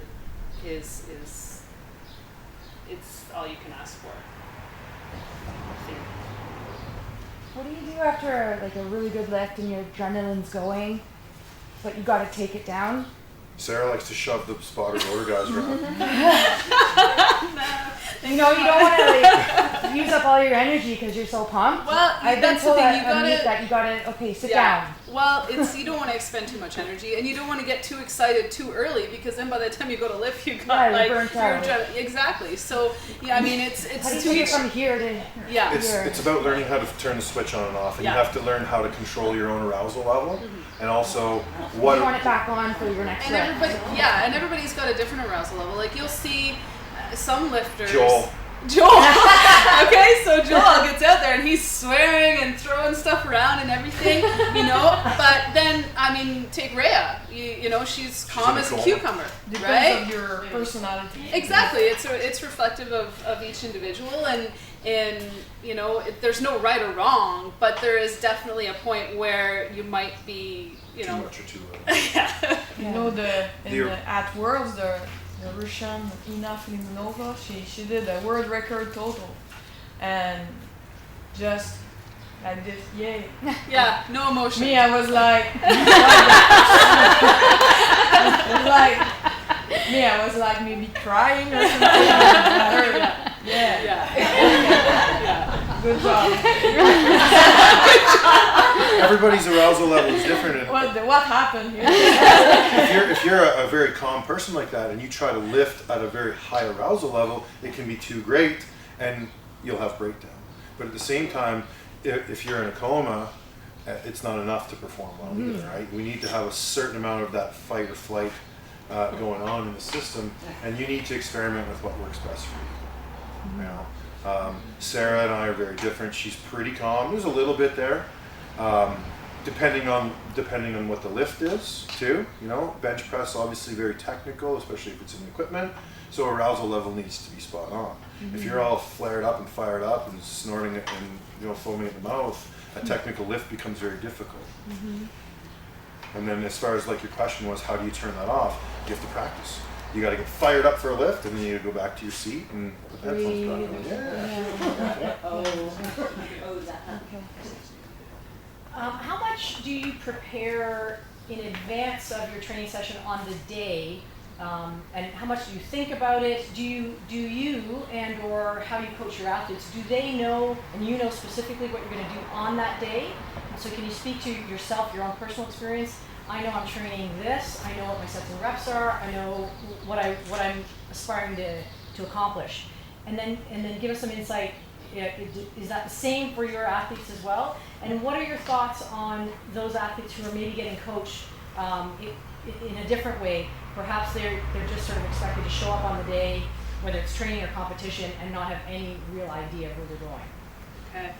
is it's all you can ask for, I think. What do you do after like a really good lift and your adrenaline's going, but you got to take it down? Sarah likes to shove the spotter rotor guys around. You don't want to use up all your energy because you're so pumped. Well, I've that's been told the thing. that you gotta sit down. Well, you don't want to expend too much energy, and you don't want to get too excited too early, because then by the time you go to lift, you got burnt out. Exactly. So I mean, it's how do you take it from here to It's about learning how to turn the switch on and off, and you have to learn how to control your own arousal level, and also you want it back on for your next lift. And everybody's got a different arousal level. Like you'll see some lifters. Joel. Okay, so Joel gets out there and he's swearing and throwing stuff around and everything, But then, take Rhea. She's calm as a cucumber, Depends right? on your personality. Exactly. It's reflective of each individual, and there's no right or wrong, but there is definitely a point where you might be, too much or too little. At Worlds, the Russian Ina Filimonova, she did a world record total, and just like this, yay. Yeah, no emotion. Me, I was like, I was like maybe crying or something. Yeah. Good job. Everybody's arousal level is different. What happened here? If you're a very calm person like that, and you try to lift at a very high arousal level, it can be too great, and you'll have breakdown. But at the same time, if you're in a coma, it's not enough to perform well either, right? We need to have a certain amount of that fight or flight going on in the system, and you need to experiment with what works best for you. You know, Sarah and I are very different. She's pretty calm. There's a little bit there, depending on what the lift is too. You know, bench press obviously very technical, especially if it's in equipment. So arousal level needs to be spot on. If you're all flared up and fired up and snorting it and, you know, foaming at the mouth, a technical lift becomes very difficult. And then as far as like your question was, how do you turn that off? You have to practice. You got to get fired up for a lift, and then you go back to your seat and put the headphones back on. How much do you prepare in advance of your training session on the day, and how much do you think about it? Do you and or how you coach your athletes, do they know and you know specifically what you're going to do on that day? And so can you speak to yourself, your own personal experience? I know I'm training this. I know what my sets and reps are. I know what I'm aspiring to accomplish, and then give us some insight. Is that the same for your athletes as well? And what are your thoughts on those athletes who are maybe getting coached in a different way? Perhaps they're just sort of expected to show up on the day, whether it's training or competition, and not have any real idea of where they're going. Okay.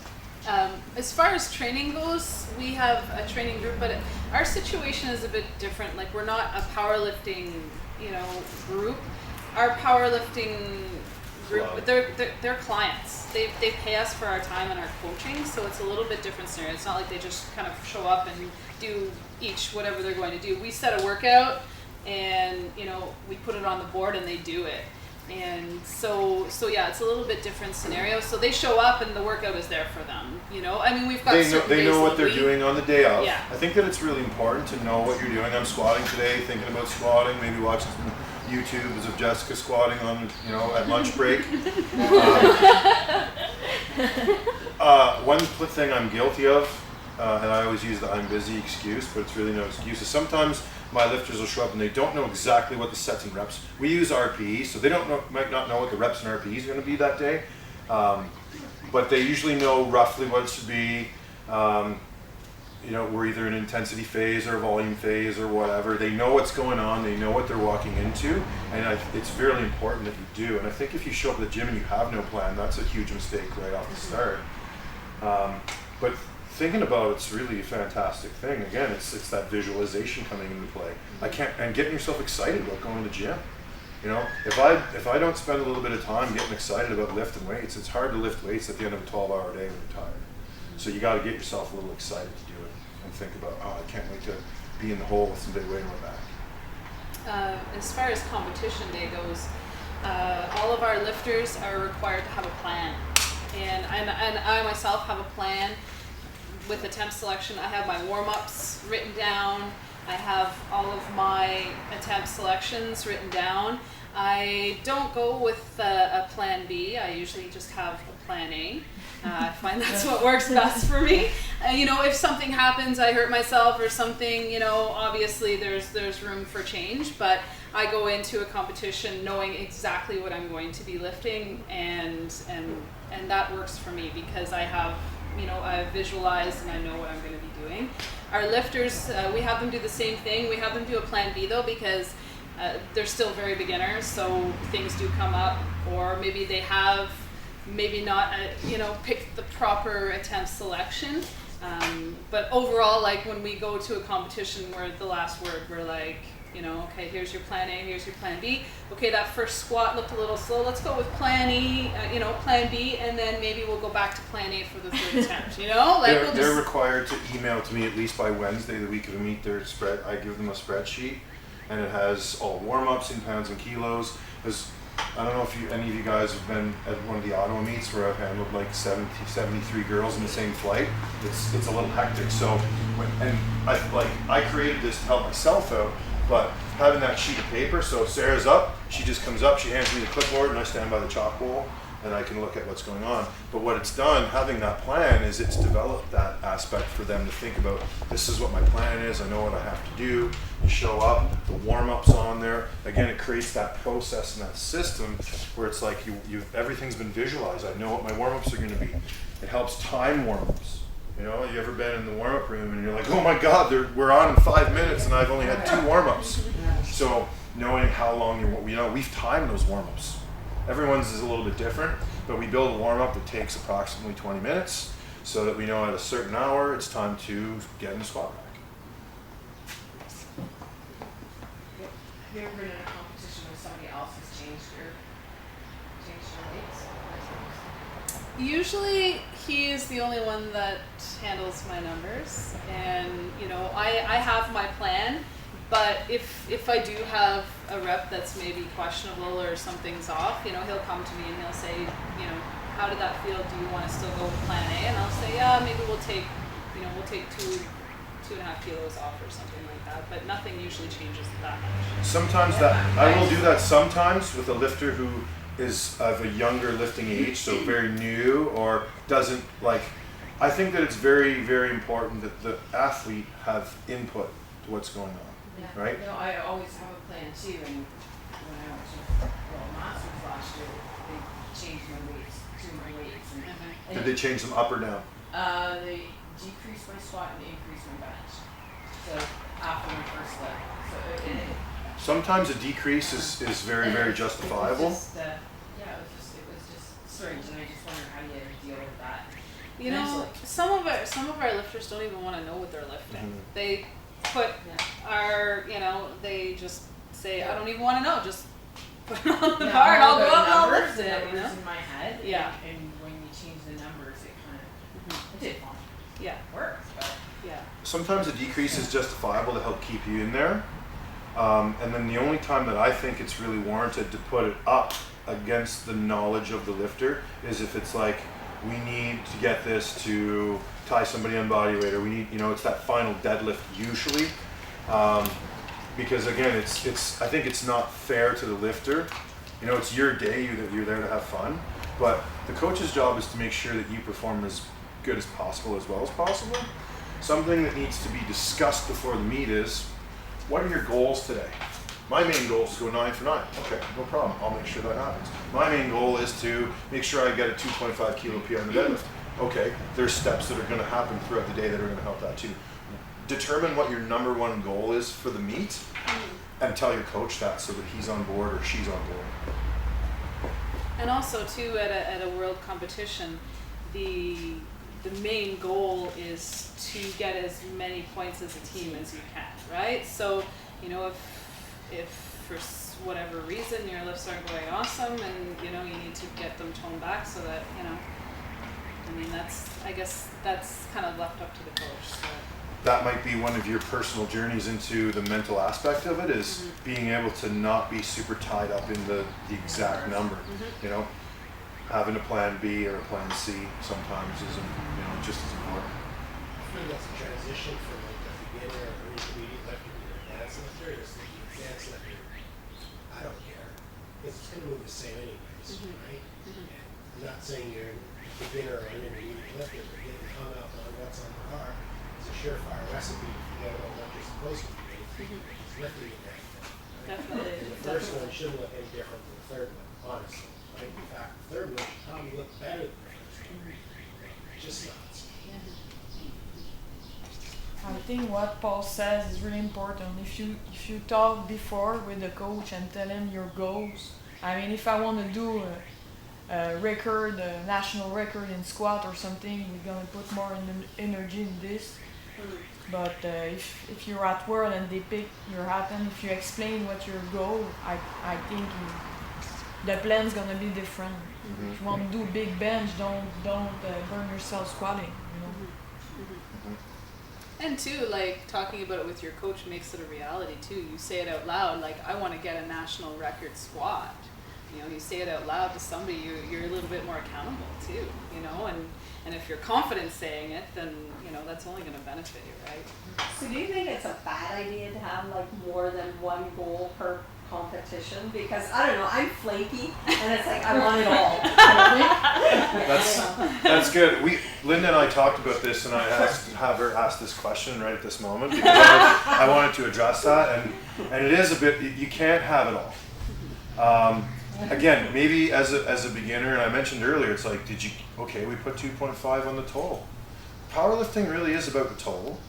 As far as training goes, we have a training group, but our situation is a bit different. Like, we're not a powerlifting, you know, group. Our powerlifting group, they're clients. They pay us for our time and our coaching, so it's a little bit different scenario. It's not like they just kind of show up and do each whatever they're going to do. We set a workout, and, you know, we put it on the board and they do it. And so yeah, it's a little bit different scenario. So they show up and the workout is there for them. You know, I mean, we've got they know what they're doing on the day of. Yeah. I think that it's really important to know what you're doing. I'm squatting today, thinking about squatting, maybe watching some YouTubes of Jessica squatting on, you know, at lunch break. One thing I'm guilty of, and I always use the I'm busy excuse, but it's really no excuse, is sometimes my lifters will show up and they don't know exactly what the sets and reps. We use RPE, so they might not know what the reps and RPEs are going to be that day, but they usually know roughly what it should be. You know, we're either in intensity phase or volume phase or whatever. They know what's going on. They know what they're walking into, and it's really important that you do. And I think if you show up at the gym and you have no plan, that's a huge mistake right off the start. But thinking about it's really a fantastic thing. Again, it's that visualization coming into play. And getting yourself excited about going to the gym. You know, if I don't spend a little bit of time getting excited about lifting weights, it's hard to lift weights at the end of a 12-hour day when you're tired. So you got to get yourself a little excited to do it and think about, oh, I can't wait to be in the hole with some big weight on my back. As far as competition day goes, all of our lifters are required to have a plan, and I myself have a plan. With attempt selection, I have my warm-ups written down. I have all of my attempt selections written down. I don't go with a plan B. I usually just have a plan A. I find that's what works best for me. You know, if something happens, I hurt myself or something, you know, obviously there's room for change, but I go into a competition knowing exactly what I'm going to be lifting, and that works for me because I have, you know, I've visualized and I know what I'm going to be doing. Our lifters, we have them do the same thing. We have them do a plan B though, because they're still very beginners, so things do come up, or maybe they have not you know, picked the proper attempt selection. But overall, like when we go to a competition, we're the last word. We're like, you know, okay, here's your plan A, here's your plan B. Okay, that first squat looked a little slow. Let's go with plan E, you know, plan B, and then maybe we'll go back to plan A for the third attempt, you know? Like they're required to email to me at least by Wednesday, the week of a meet. I give them a spreadsheet, and it has all warm-ups in pounds and kilos. I don't know if any of you guys have been at one of the Ottawa meets where I've handled like 73 girls in the same flight. It's a little hectic. So, I created this to help myself out, but having that sheet of paper, so if Sarah's up, she just comes up, she hands me the clipboard, and I stand by the chalk bowl, and I can look at what's going on. But what it's done, having that plan, is it's developed that aspect for them to think about, this is what my plan is, I know what I have to do. You show up, the warm-up's on there. Again, it creates that process and that system where it's like everything's been visualized. I know what my warm-ups are gonna be. It helps time warm-ups. You know, you ever been in the warm-up room and you're like, oh my God, we're on in 5 minutes and I've only had 2 warm-ups. So knowing how long we've timed those warm-ups. Everyone's is a little bit different, but we build a warm-up that takes approximately 20 minutes so that we know at a certain hour it's time to get in the squat rack. Have you ever been in a competition where somebody else has changed your weights? Usually he is the only one that handles my numbers, and you know, I have my plan, but if I do have a rep that's maybe questionable or something's off, you know, he'll come to me and he'll say, you know, how did that feel? Do you want to still go with plan A? And I'll say, yeah, maybe we'll take 2.5 kilos off or something like that, but nothing usually changes that much. Sometimes that, I will do that sometimes with a lifter who is of a younger lifting age, so very new or doesn't like, I think that it's very, very important that the athlete have input to what's going on, Yeah. right? You know, I always have a plan too, and when I was with Masters last year, they changed my weights, and Did they change them up or down? they decreased my squat and increased my bench. So after my first lift, so it Sometimes a decrease is very, very justifiable. It was just strange, and I just wondered how you deal with that. You know, some of our lifters don't even want to know what they're lifting. Mhm. They put they just say, I don't even want to know, just put it on the bar and I'll go up and I'll lift it. You know? In my head, Yeah. and when you change the numbers, it kind of it did fine. Yeah, It works, but yeah. Sometimes a decrease is justifiable to help keep you in there. And then the only time that I think it's really warranted to put it up against the knowledge of the lifter is if it's like, we need to get this to tie somebody on body weight, or we need, you know, it's that final deadlift usually. Because again, I think it's not fair to the lifter. You know, it's your day, you're there to have fun. But the coach's job is to make sure that you perform as good as possible, as well as possible. Something that needs to be discussed before the meet is, what are your goals today? My main goal is to go 9 for 9. Okay, no problem. I'll make sure that happens. My main goal is to make sure I get a 2.5 kilo PR on the deadlift. Okay, there's steps that are going to happen throughout the day that are going to help that too. Determine what your number one goal is for the meet and tell your coach that so that he's on board or she's on board. And also too, at a world competition, the main goal is to get as many points as a team as you can, right? So, you know, if for whatever reason your lifts aren't going awesome and, you know, you need to get them toned back so that, you know, I mean, I guess that's kind of left up to the coach. So. That might be one of your personal journeys into the mental aspect of it, is being able to not be super tied up in the exact number. You know, having a plan B or a plan C sometimes isn't, you know, just as important. I think that's a transition from like a beginner or intermediate lifter to an advanced lifter. It's like the advanced lifter, I don't care, because it's going to move the same anyways, right? And I'm not saying you're a beginner or an intermediate lifter, but getting hung up on what's on the bar is a surefire recipe to forget about what you're supposed to be doing. It's lifting and everything. Right? Definitely. And the first one shouldn't look any different than the third one, honestly. Right? In fact, the third one should probably look better than the first one. Just not. I think what Paul says is really important. If you talk before with the coach and tell him your goals. I mean, if I want to do a record, a national record in squat or something, we're gonna put more energy in this. But if you're at World and they pick your item, if you explain what your goal, I think the plan's gonna be different. If you want to do big bench, don't burn yourself squatting. You know. And too, like, talking about it with your coach makes it a reality too. You say it out loud, like, I want to get a national record squat. You know, you say it out loud to somebody, you're a little bit more accountable too, you know, and if you're confident saying it, then, you know, that's only going to benefit you, right? So do you think it's a bad idea to have like more than one goal per competition? Because I don't know, I'm flaky and it's like I want it all. That's good. Linda and I talked about this, and I have her ask this question right at this moment because I wanted to address that, and it is a bit, you can't have it all. Again, maybe as a beginner, and I mentioned earlier, it's like, we put 2.5 on the total. Powerlifting really is about the total,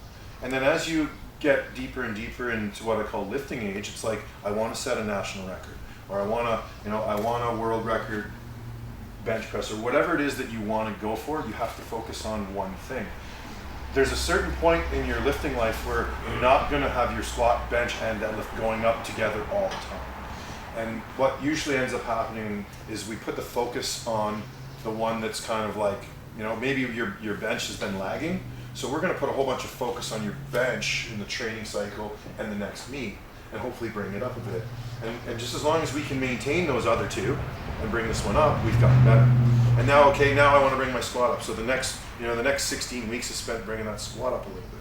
and then as you get deeper and deeper into what I call lifting age, it's like, I want to set a national record. or I want a world record bench press, or whatever it is that you want to go for. You have to focus on one thing. There's a certain point in your lifting life where you're not going to have your squat, bench, and deadlift going up together all the time. And what usually ends up happening is we put the focus on the one that's kind of like, maybe your bench has been lagging. So we're going to put a whole bunch of focus on your bench in the training cycle and the next meet, and hopefully bring it up a bit. And just as long as we can maintain those other two and bring this one up, we've gotten better. And now I want to bring my squat up. So the next 16 weeks is spent bringing that squat up a little bit.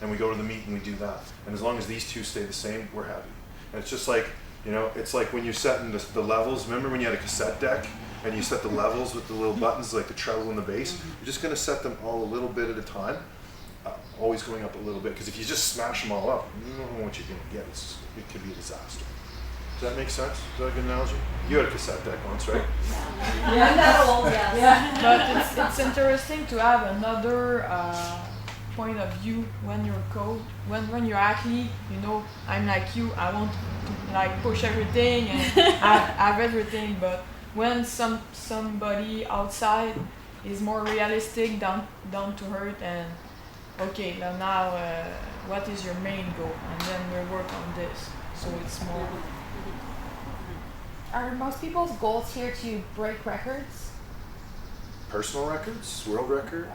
And we go to the meet and we do that. And as long as these two stay the same, we're happy. And it's just like, it's like when you're setting the levels. Remember when you had a cassette deck and you set the levels with the little buttons, like the treble and the bass? You're just going to set them all a little bit at a time, always going up a little bit. Because if you just smash them all up, you don't know what you're going to get. It could be a disaster. Does that make sense? Is that a good analogy? You had a cassette deck once, right? I'm not old, yes. But it's interesting to have another point of view when you're a coach. When you're athlete, I'm like you. I want to like push everything and have everything. But when somebody outside is more realistic, down to earth, and okay, now what is your main goal? And then we work on this. So it's more. Are most people's goals here to break records? Personal records, world records.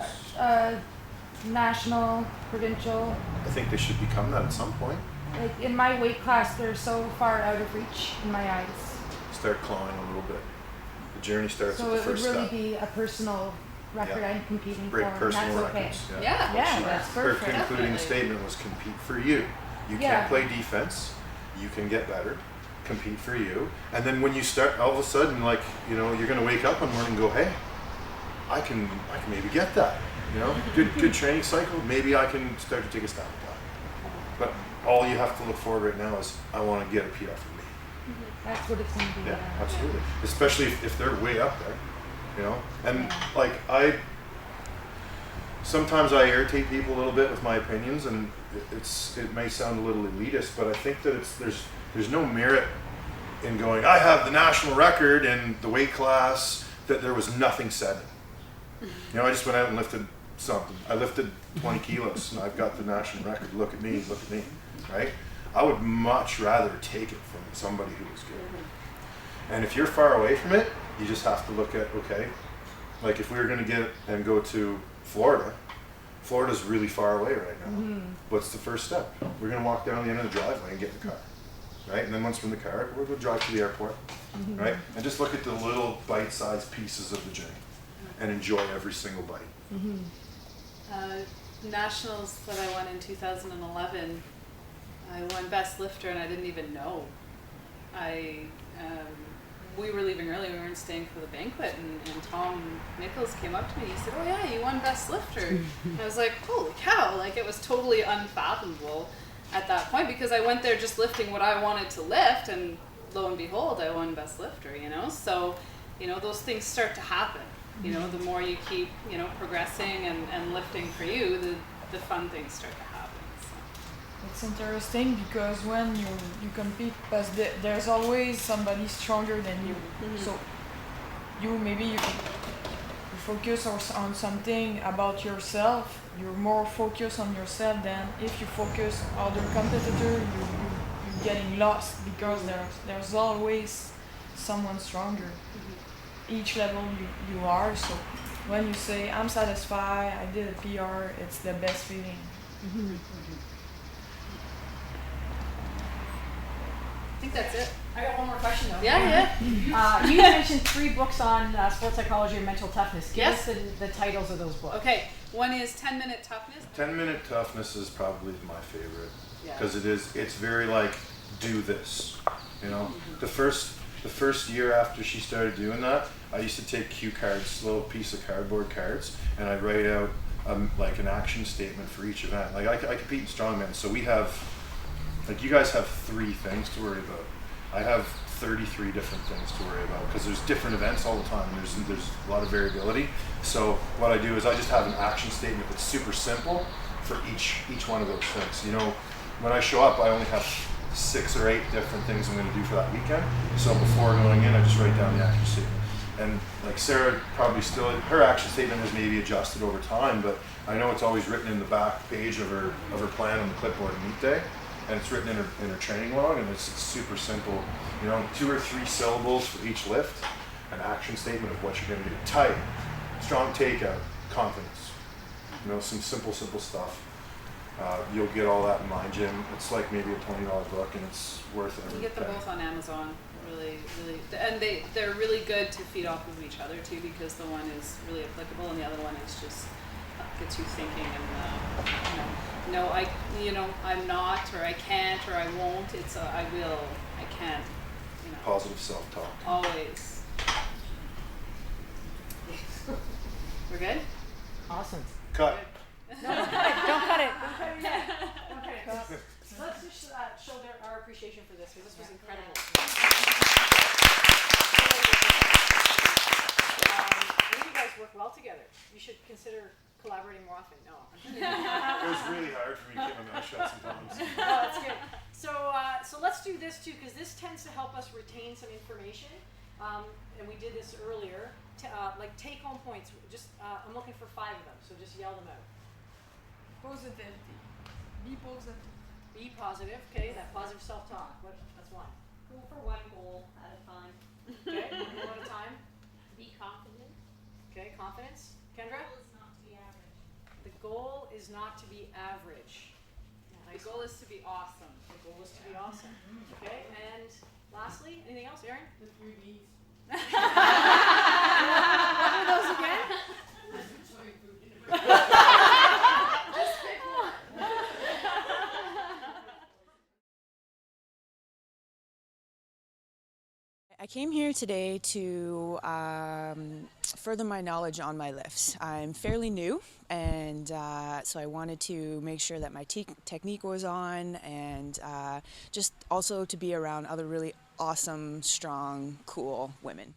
National, provincial. I think they should become that at some point. Like in my weight class, they're so far out of reach in my eyes. Start clawing a little bit. The journey starts So with the it would first really step. be a personal record Yeah. I'm competing Break for, and personal that's okay. records. Yeah. Yeah, that's Her perfect. concluding Definitely. statement was compete for you. You Yeah. can't play defense. You can get better. Compete for you. And then when you start, all of a sudden, like, you're going to wake up one morning and go, hey, I can maybe get that. Good training cycle. Maybe I can start to take a stab at that. But all you have to look forward right now is I want to get a PR for me. That's what it's going to be. Yeah, absolutely. Especially if they're way up there, And like sometimes I irritate people a little bit with my opinions, and it may sound a little elitist, but I think that there's no merit in going, I have the national record in the weight class that there was nothing said. I just went out and lifted something. I lifted 20 kilos and I've got the national record. Look at me, right? I would much rather take it from somebody who was good. And if you're far away from it, you just have to look at, okay, like if we were going to go to Florida's really far away right now. What's the first step? We're going to walk down the end of the driveway and get in the car, right? And then once we're in the car, we're going to drive to the airport, right? And just look at the little bite-sized pieces of the journey and enjoy every single bite. Nationals that I won in 2011, I won best lifter and I didn't even know. We were leaving early, we weren't staying for the banquet, and Tom Nichols came up to me, he said, oh yeah, you won best lifter. And I was like, holy cow, like it was totally unfathomable at that point, because I went there just lifting what I wanted to lift, and lo and behold, I won best lifter, So, those things start to happen. The more you keep, progressing and lifting for you, the fun things start to happen. So. It's interesting because when you compete, because there's always somebody stronger than you. So you focus on something about yourself. You're more focused on yourself than if you focus on other competitor. You're getting lost because there's always someone stronger. Each level you are. So when you say I'm satisfied, I did a PR, it's the best feeling. I think that's it. I got one more question though. Yeah. You mentioned 3 books on sports psychology and mental toughness. Give Yes. us the titles of those books. Okay, one is 10-Minute Toughness. 10-Minute Toughness is probably my favorite Yeah. because it's very like, do this. The first year after she started doing that, I used to take cue cards, little piece of cardboard cards, and I'd write out like an action statement for each event. Like I compete in strongman, so we have, like you guys have 3 things to worry about. I have 33 different things to worry about because there's different events all the time. And there's a lot of variability. So what I do is I just have an action statement that's super simple for each one of those things. When I show up, I only have 6 or 8 different things I'm going to do for that weekend. So before going in, I just write down the action statement. And like Sarah probably still, her action statement has maybe adjusted over time, but I know it's always written in the back page of her plan on the clipboard at meet day, and it's written in her training log, and it's super simple. 2 or 3 syllables for each lift, an action statement of what you're going to do. Tight, strong takeout, confidence. Some simple stuff. You'll get all that in my gym. It's like maybe a $20 book, and it's worth it. You get them both on Amazon. Really, and they're really good to feed off of each other too, because the one is really applicable and the other one is just gets you thinking. And no, I'm not, or I can't, or I won't. It's I will, I can. Positive self-talk. Always. We're good. Awesome. Cut. Don't cut it. Don't cut it yet. Don't cut it. Let's just show our appreciation for this, because this was incredible. You guys work well together. You should consider collaborating more often. No. It was really hard for me to keep my mouth shut sometimes. No, that's good. So let's do this too, because this tends to help us retain some information. And we did this earlier. Like take-home points. Just I'm looking for 5 of them. So just yell them out. Positivity. Be positive. Be positive. Okay, that positive self-talk. That's 1. Go for one goal at a time. Okay, one at a time. Be confident. Okay, confidence. Kendra? The goal is not to be average. The goal is to be awesome. The goal is to be awesome. Okay, and lastly, anything else, Erin? The 3 B's. What were those again? Just pick one. I came here today to further my knowledge on my lifts. I'm fairly new, and so I wanted to make sure that my technique was on, and just also to be around other really awesome, strong, cool women.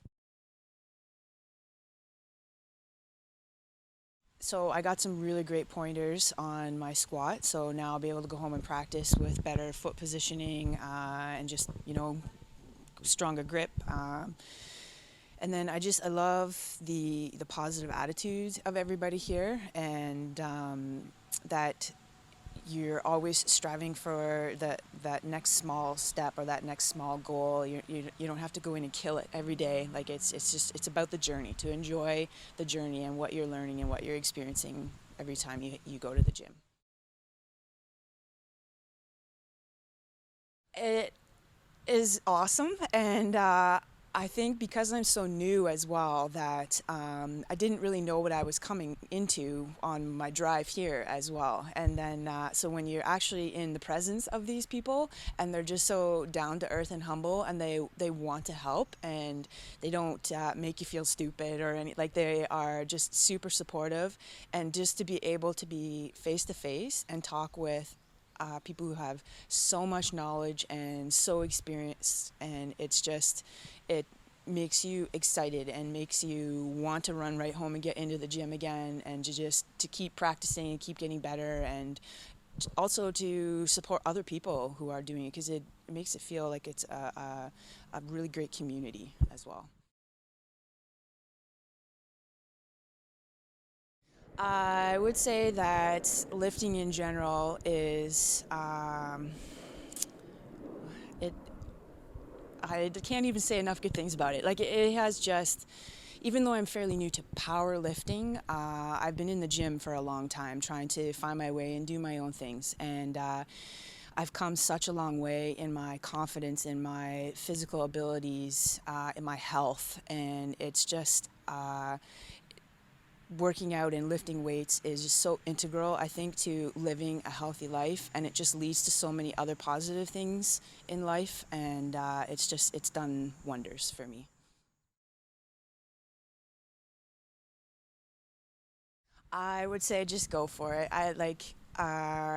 So I got some really great pointers on my squat, so now I'll be able to go home and practice with better foot positioning and just, stronger grip. And then I love the positive attitude of everybody here, and that you're always striving for that next small step or that next small goal. You don't have to go in and kill it every day. Like it's about the journey, to enjoy the journey and what you're learning and what you're experiencing every time you go to the gym. It is awesome, and I think because I'm so new as well that I didn't really know what I was coming into on my drive here as well. And then so when you're actually in the presence of these people and they're just so down to earth and humble, and they want to help, and they don't make you feel stupid or they are just super supportive, and just to be able to be face to face and talk with people who have so much knowledge and so experienced, and it makes you excited and makes you want to run right home and get into the gym again, and to keep practicing and keep getting better, and also to support other people who are doing it, because it makes it feel like it's a really great community as well. I would say that lifting in general is, I can't even say enough good things about it. Like it has just, even though I'm fairly new to powerlifting, I've been in the gym for a long time trying to find my way and do my own things. And I've come such a long way in my confidence, in my physical abilities, in my health, and it's just, working out and lifting weights is just so integral, I think, to living a healthy life, and it just leads to so many other positive things in life, and it's done wonders for me. I would say just go for it.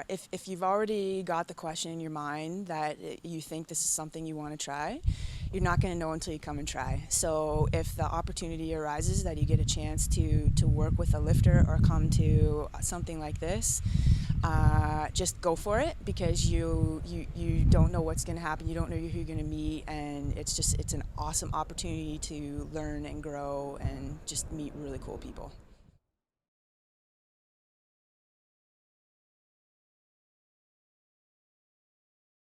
If you've already got the question in your mind that you think this is something you want to try, you're not going to know until you come and try. So if the opportunity arises that you get a chance to work with a lifter or come to something like this, just go for it, because you don't know what's going to happen. You don't know who you're going to meet, and it's an awesome opportunity to learn and grow and just meet really cool people.